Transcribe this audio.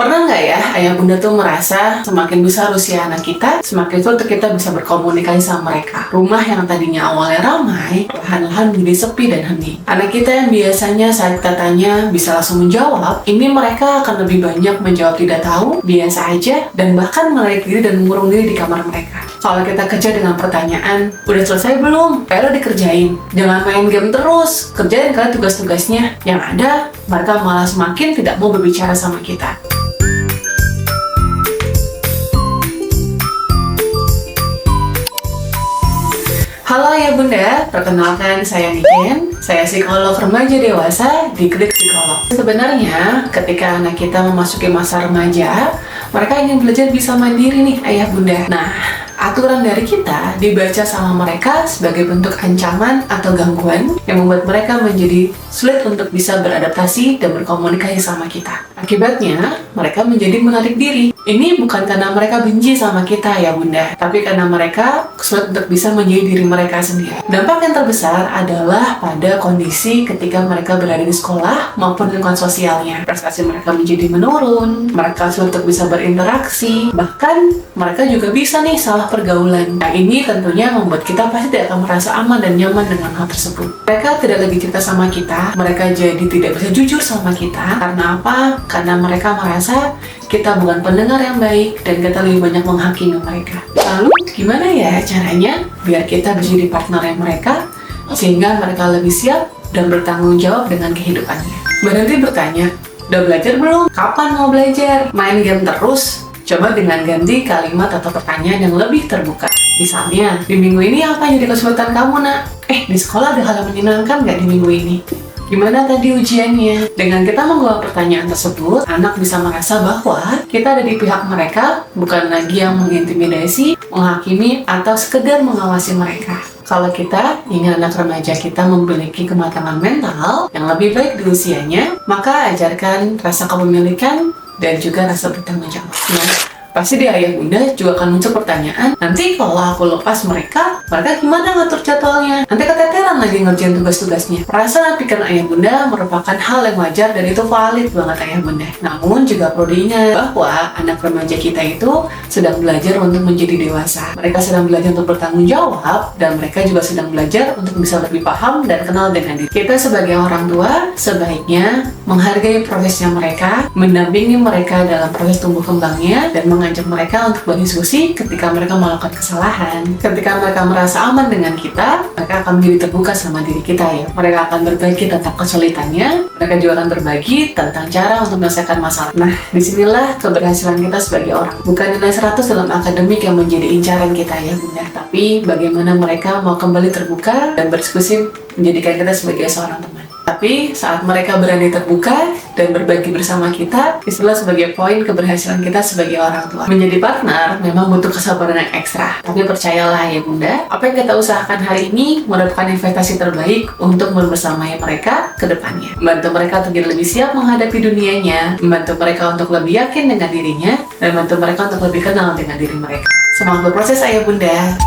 Pernah nggak ya ayah bunda tuh merasa semakin besar usia anak kita, semakin sulit kita bisa berkomunikasi sama mereka. Rumah yang tadinya awalnya ramai, perlahan-lahan menjadi sepi dan hening. Anak kita yang biasanya saat kita tanya bisa langsung menjawab, ini mereka akan lebih banyak menjawab tidak tahu, biasa aja, dan bahkan menarik diri dan mengurung diri di kamar mereka. Kalau kita kejar dengan pertanyaan, udah selesai belum? PR udah dikerjain. Jangan main game terus, kerjain kalian tugas-tugasnya. Yang ada, mereka malah semakin tidak mau berbicara sama kita. Halo ya bunda, perkenalkan saya Niken. Saya psikolog remaja dewasa di Klik Psikolog. Sebenarnya ketika anak kita memasuki masa remaja, mereka ingin belajar bisa mandiri nih ayah bunda. Nah, aturan dari kita dibaca sama mereka sebagai bentuk ancaman atau gangguan yang membuat mereka menjadi sulit untuk bisa beradaptasi dan berkomunikasi sama kita. Akibatnya, mereka menjadi menarik diri. Ini bukan karena mereka benci sama kita ya bunda, tapi karena mereka sulit untuk bisa menjadi diri mereka sendiri. Dampak yang terbesar adalah pada kondisi ketika mereka berada di sekolah maupun lingkungan sosialnya. Prestasi mereka menjadi menurun, mereka sulit untuk bisa berinteraksi, bahkan mereka juga bisa nih salah pergaulan. Nah ini tentunya membuat kita pasti tidak akan merasa aman dan nyaman dengan hal tersebut. Mereka tidak lagi cerita sama kita, mereka jadi tidak bisa jujur sama kita. Karena apa? Karena mereka merasa kita bukan pendengar yang baik dan kita lebih banyak menghakimi mereka. Lalu gimana ya caranya biar kita bisa jadi partner mereka sehingga mereka lebih siap dan bertanggung jawab dengan kehidupannya? Berhenti bertanya, udah belajar belum? Kapan mau belajar? Main game terus? Coba dengan ganti kalimat atau pertanyaan yang lebih terbuka. Misalnya, di minggu ini apa yang jadi kesulitan kamu nak? Di sekolah ada hal yang menyenangkan nggak di minggu ini? Gimana tadi ujiannya? Dengan kita menjawab pertanyaan tersebut, anak bisa merasa bahwa kita ada di pihak mereka, bukan lagi yang mengintimidasi, menghakimi, atau sekedar mengawasi mereka. Kalau kita ingin anak remaja kita memiliki kematangan mental yang lebih baik di usianya, maka ajarkan rasa kepemilikan dan juga rasa bertanggung jawab. Pasti di ayah bunda juga akan muncul pertanyaan, nanti kalau aku lepas mereka gimana ngatur jadwalnya? Nanti keteteran lagi ngerjain tugas-tugasnya. Perasaan pikiran ayah bunda merupakan hal yang wajar dan itu valid banget ayah bunda. Namun juga perlu diingat bahwa anak remaja kita itu sedang belajar untuk menjadi dewasa. Mereka sedang belajar untuk bertanggung jawab dan mereka juga sedang belajar untuk bisa lebih paham dan kenal dengan diri. Kita sebagai orang tua sebaiknya menghargai prosesnya mereka, mendampingi mereka dalam proses tumbuh kembangnya, dan mengajak mereka untuk berdiskusi ketika mereka melakukan kesalahan. Ketika mereka merasa aman dengan kita, mereka akan menjadi terbuka sama diri kita ya. Mereka akan berbagi tentang kesulitannya, mereka juga akan berbagi tentang cara untuk menyelesaikan masalah. Nah, disinilah keberhasilan kita sebagai orang. Bukan nilai 100 dalam akademik yang menjadi incaran kita ya bunda, tapi bagaimana mereka mau kembali terbuka dan berdiskusi menjadikan kita sebagai seorang teman. Tapi saat mereka berani terbuka dan berbagi bersama kita, itulah sebagai poin keberhasilan kita sebagai orang tua. Menjadi partner memang butuh kesabaran yang ekstra. Tapi percayalah ya bunda, apa yang kita usahakan hari ini merupakan investasi terbaik untuk berbersamai mereka ke depannya. Membantu mereka untuk lebih siap menghadapi dunianya, membantu mereka untuk lebih yakin dengan dirinya, dan membantu mereka untuk lebih kenal dengan diri mereka. Semangat berproses ayah bunda.